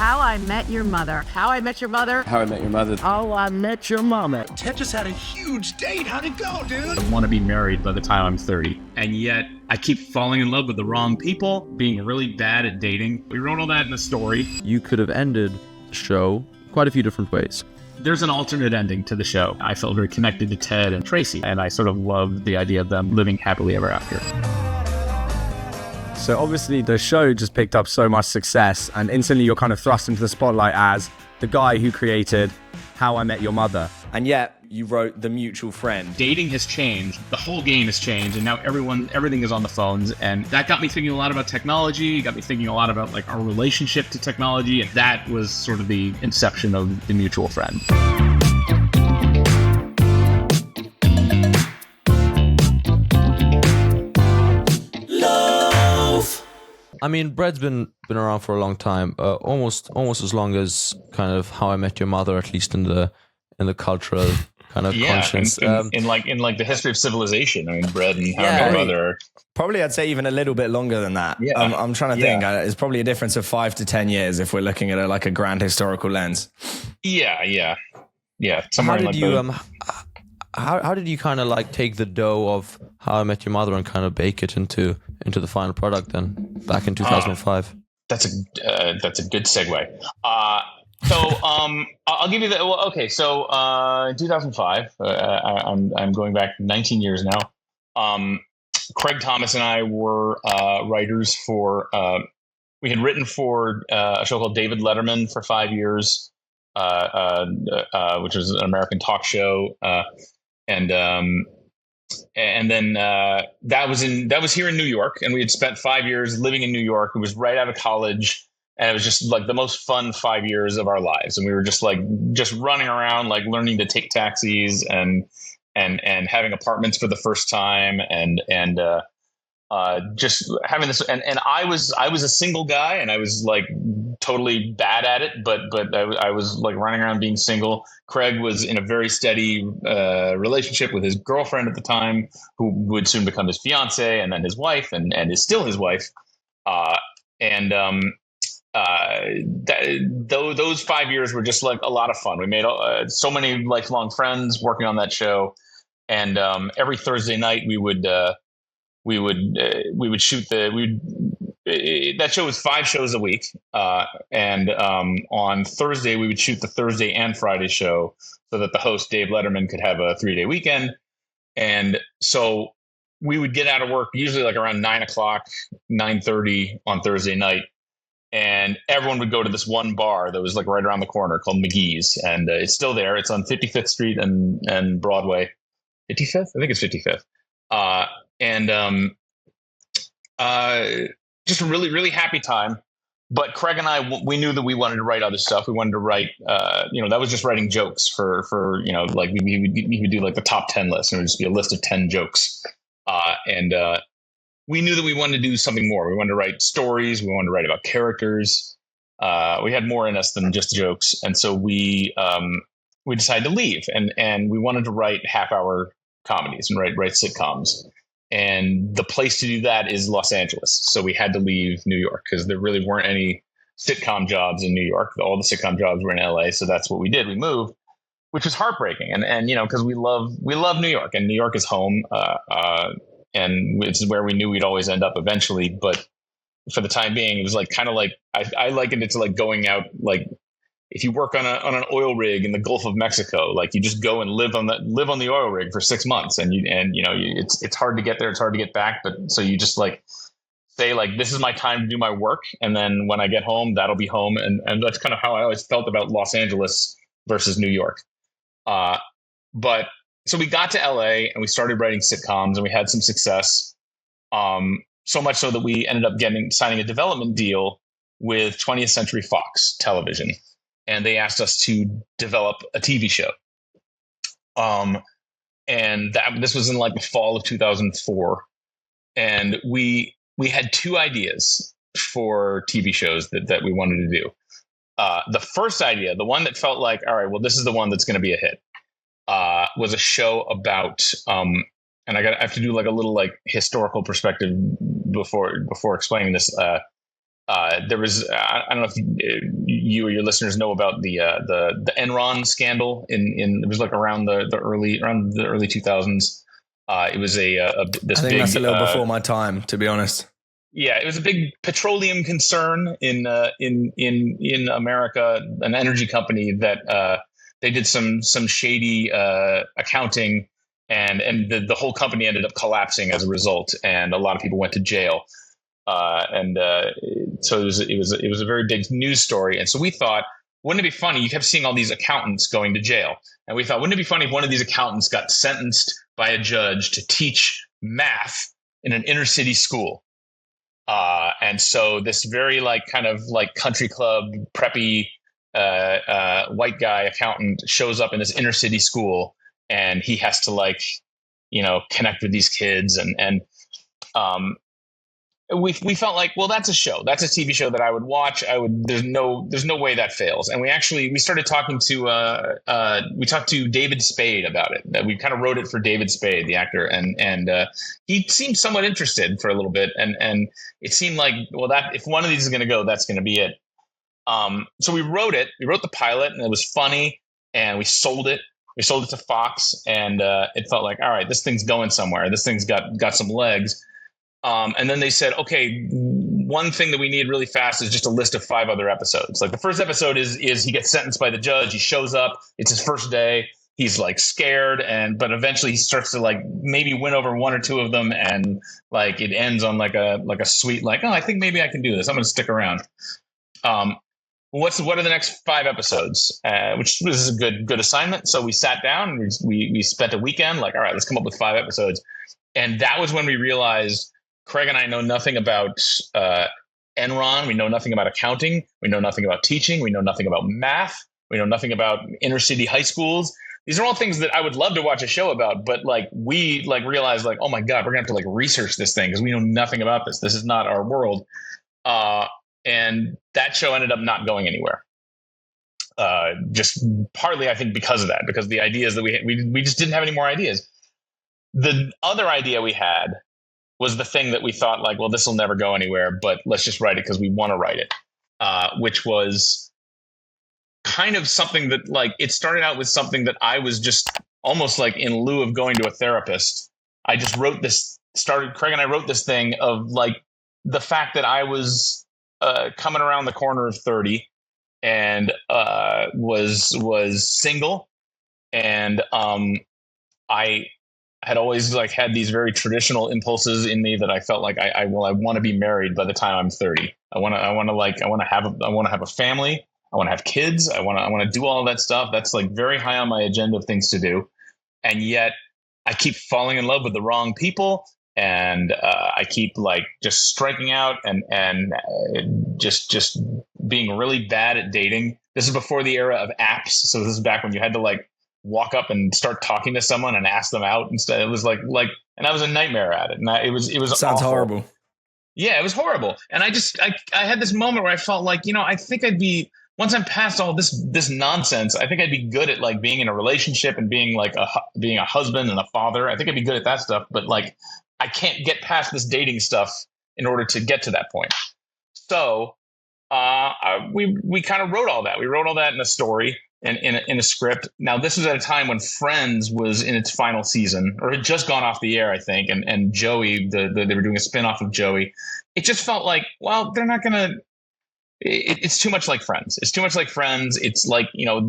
How I Met Your Mother. How I Met Your Mother. How I Met Your Mother. How I Met Your Mama. Ted just had a huge date. How'd it go, dude? I want to be married by the time I'm 30. And yet I keep falling in love with the wrong people, being really bad at dating. We wrote all that in the story. You could have ended the show quite a few different ways. There's an alternate ending to the show. I felt very connected to Ted and Tracy, and I sort of loved the idea of them living happily ever after. So obviously the show just picked up so much success, and instantly you're kind of thrust into the spotlight as the guy who created How I Met Your Mother. And yet you wrote The Mutual Friend. Dating has changed. The whole game has changed, and now everything is on the phones. And that got me thinking a lot about technology, got me thinking a lot about like our relationship to technology. And that was sort of the inception of The Mutual Friend. I mean, Bread's been around for a long time, almost as long as kind of How I Met Your Mother, at least in the cultural kind of conscience. In the history of civilization. I mean, Bread and How I Met Your Mother. Probably, I'd say even a little bit longer than that. Yeah. I'm trying to think. It's probably a difference of 5 to 10 years if we're looking at it like a grand historical lens. Yeah. How did you kind of like take the dough of How I Met Your Mother and kind of bake it into the final product then back in 2005? That's a good segue. I'll give you the. Well, okay, so in 2005, I'm going back 19 years now. Craig Thomas and I were writers for. We had written for a show called David Letterman for 5 years, which was an American talk show, and then that was here in New York, and we had spent 5 years living in New York. It was right out of college. And it was just like the most fun 5 years of our lives. And we were just running around, like learning to take taxis and having apartments for the first time and just having this. And I was a single guy, and I was like totally bad at it, but I was like running around being single. Craig was in a very steady relationship with his girlfriend at the time, who would soon become his fiance, and then his wife, and is still his wife. Those 5 years were just like a lot of fun. We made so many lifelong friends working on that show, and every Thursday night we would shoot that show was 5 shows a week, and on Thursday we would shoot the Thursday and Friday show so that the host Dave Letterman could have a 3-day weekend. And so we would get out of work usually like around 9:30 on Thursday night. And everyone would go to this one bar that was like right around the corner called McGee's. And it's still there. It's on 55th Street and Broadway. 55th? I think it's 55th. Just a really, really happy time. But Craig and I, we knew that we wanted to write other stuff. We wanted to write, that was just writing jokes for like we would do like the top 10 list. And it would just be a list of 10 jokes. We knew that we wanted to do something more. We wanted to write stories. We wanted to write about characters. We had more in us than just jokes. And so we decided to leave, and we wanted to write half-hour comedies and write sitcoms. And the place to do that is Los Angeles. So we had to leave New York because there really weren't any sitcom jobs in New York. All the sitcom jobs were in LA. So that's what we did. We moved, which was heartbreaking. And because we love New York, and New York is home. And it's where we knew we'd always end up eventually. But for the time being, it was like kind of like I likened it to like going out, like if you work on an oil rig in the Gulf of Mexico, like you just go and live on the oil rig for 6 months, and it's hard to get there, it's hard to get back. But so you just like say like, this is my time to do my work, and then when I get home, that'll be home. And that's kind of how I always felt about Los Angeles versus New York. But so we got to LA and we started writing sitcoms, and we had some success. So much so that we ended up signing a development deal with 20th Century Fox Television, and they asked us to develop a TV show. And this was in like the fall of 2004, and we had 2 ideas for TV shows that we wanted to do. The first idea, the one that felt like, all right, well, this is the one that's going to be a hit. Was a show about, and I have to do like a little like historical perspective before explaining this. There was I don't know if you or your listeners know about the Enron scandal in it was like around the early 2000s. It was this I think big, that's a little before my time, to be honest. yeah, it was a big petroleum concern in America, an energy company that they did some shady accounting, and the whole company ended up collapsing as a result, and a lot of people went to jail. So it was a very big news story. And so we thought, wouldn't it be funny? You kept seeing all these accountants going to jail. And we thought, wouldn't it be funny if one of these accountants got sentenced by a judge to teach math in an inner city school? And so this very kind of country club preppy white guy accountant shows up in this inner city school, and he has to connect with these kids, and we felt like, well, that's a show. That's a TV show that I would watch. There's no way that fails. And we started talking to we talked to David Spade about it. That we kind of wrote it for David Spade, the actor, and he seemed somewhat interested for a little bit. And it seemed like, well, that if one of these is going to go, that's going to be it. So we wrote it. We wrote the pilot, and it was funny, and we sold it. We sold it to Fox, and it felt like, all right, this thing's going somewhere. This thing's got some legs. And then they said, okay, one thing that we need really fast is just a list of 5 other episodes. Like the first episode is he gets sentenced by the judge. He shows up. It's his first day. He's scared, but eventually he starts to maybe win over 1 or 2 of them, and it ends on a sweet oh, I think maybe I can do this. I'm going to stick around. What are the next 5 episodes? Which was a good assignment. So we sat down and we spent a weekend all right, let's come up with 5 episodes. And that was when we realized Craig and I know nothing about Enron. We know nothing about accounting. We know nothing about teaching. We know nothing about math. We know nothing about inner city high schools. These are all things that I would love to watch a show about, but we realized oh my God, we're gonna have to research this thing because we know nothing about this. This is not our world. And that show ended up not going anywhere. Just partly, I think, because of that, because the ideas that we just didn't have any more ideas. The other idea we had was the thing that we thought well, this will never go anywhere, but let's just write it because we want to write it, which was kind of something that it started out with something that I was just almost in lieu of going to a therapist. I just Craig and I wrote this thing of the fact that I was coming around the corner of 30 and was single, and I had always had these very traditional impulses in me that I felt I want to be married by the time I'm 30. I want to have a family. I want to have kids. I want to do all of that stuff. That's very high on my agenda of things to do. And yet I keep falling in love with the wrong people. And I keep just striking out and just being really bad at dating. This is before the era of apps. So this is back when you had to walk up and start talking to someone and ask them out instead. It was and I was a nightmare at it. And it was sounds awful. horrible. Yeah, it was horrible. And I had this moment where I felt I think I'd be, once I'm past all this nonsense, I think I'd be good at being in a relationship and being being a husband and a father. I think I'd be good at that stuff, but I can't get past this dating stuff in order to get to that point. So we kind of wrote all that. We wrote all that in a story and in a script. Now, this was at a time when Friends was in its final season, or had just gone off the air, I think. And Joey, they were doing a spinoff of Joey. It just felt well, they're not going to. It's too much like Friends. It's too much like Friends. It's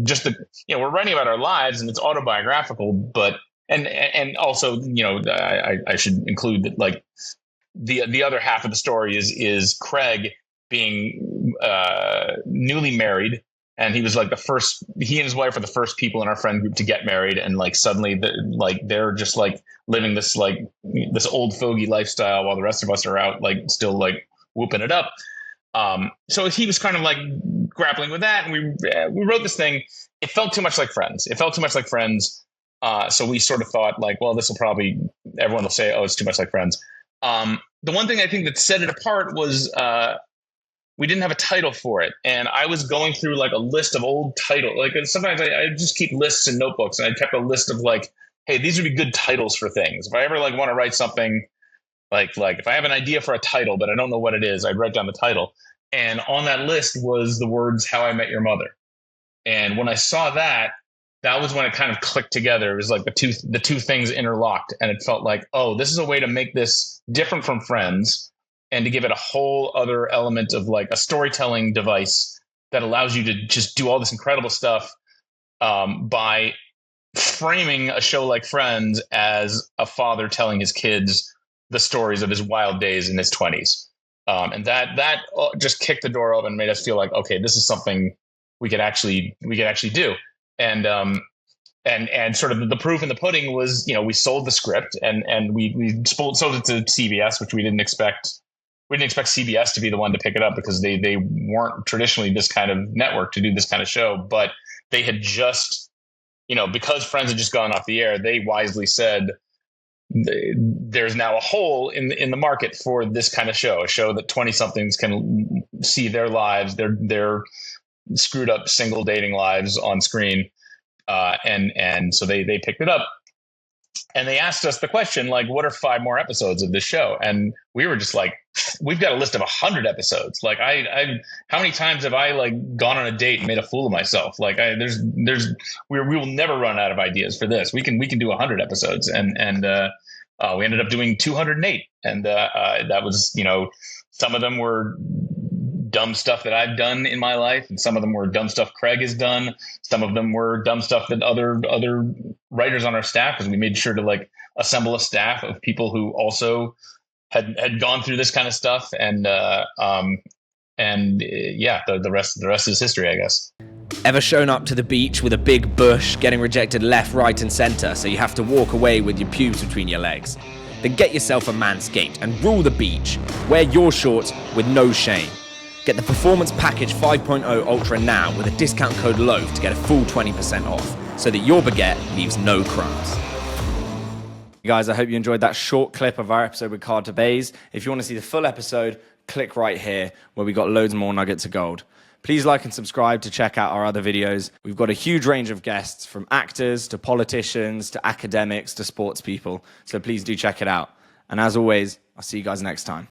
just we're writing about our lives and it's autobiographical, but. And also, I should include that the other half of the story is Craig being newly married, and he was he and his wife are the first people in our friend group to get married, and suddenly they're just living this this old fogey lifestyle while the rest of us are out still whooping it up. So he was kind of grappling with that, and we wrote this thing. It felt too much like Friends. So we sort of thought well, this will probably, everyone will say, oh, it's too much like Friends. The one thing I think that set it apart was we didn't have a title for it. And I was going through a list of old titles. Sometimes I just keep lists in notebooks, and I kept a list of hey, these would be good titles for things. If I ever want to write something, if I have an idea for a title, but I don't know what it is, I'd write down the title. And on that list was the words "How I Met Your Mother." And when I saw that, that was when it kind of clicked together. It was like the two things interlocked, and it felt like, oh, this is a way to make this different from Friends, and to give it a whole other element of like a storytelling device that allows you to just do all this incredible stuff by framing a show like Friends as a father telling his kids the stories of his wild days in his 20s. And that just kicked the door open and made us feel like, okay, this is something we could actually do. And sort of the proof in the pudding was, we sold the script and we sold it to CBS, which we didn't expect. We didn't expect CBS to be the one to pick it up because they weren't traditionally this kind of network to do this kind of show, but they had just, because Friends had just gone off the air, they wisely said, there's now a hole in the market for this kind of show, a show that 20-somethings can see their lives, their screwed up single dating lives on screen. And so they picked it up. And they asked us the question, like, what are 5 more episodes of this show? And we were just like, we've got a list of 100 episodes. Like, how many times have I like gone on a date and made a fool of myself? Like, we will never run out of ideas for this. We can do 100 episodes, and we ended up doing 208, and that was, some of them were dumb stuff that I've done in my life, and some of them were dumb stuff Craig has done. Some of them were dumb stuff that other writers on our staff, because we made sure to like assemble a staff of people who also had gone through this kind of stuff. And the rest is history, I guess. Ever shown up to the beach with a big bush, getting rejected left, right, and center, so you have to walk away with your pubes between your legs? Then get yourself a Manscaped and rule the beach. Wear your shorts with no shame. Get the Performance Package 5.0 Ultra now with a discount code LOAF to get a full 20% off, so that your baguette leaves no crumbs. Guys, I hope you enjoyed that short clip of our episode with Carter Bays. If you want to see the full episode, click right here, where we got loads more nuggets of gold. Please like and subscribe to check out our other videos. We've got a huge range of guests, from actors to politicians to academics to sports people, so please do check it out. And as always, I'll see you guys next time.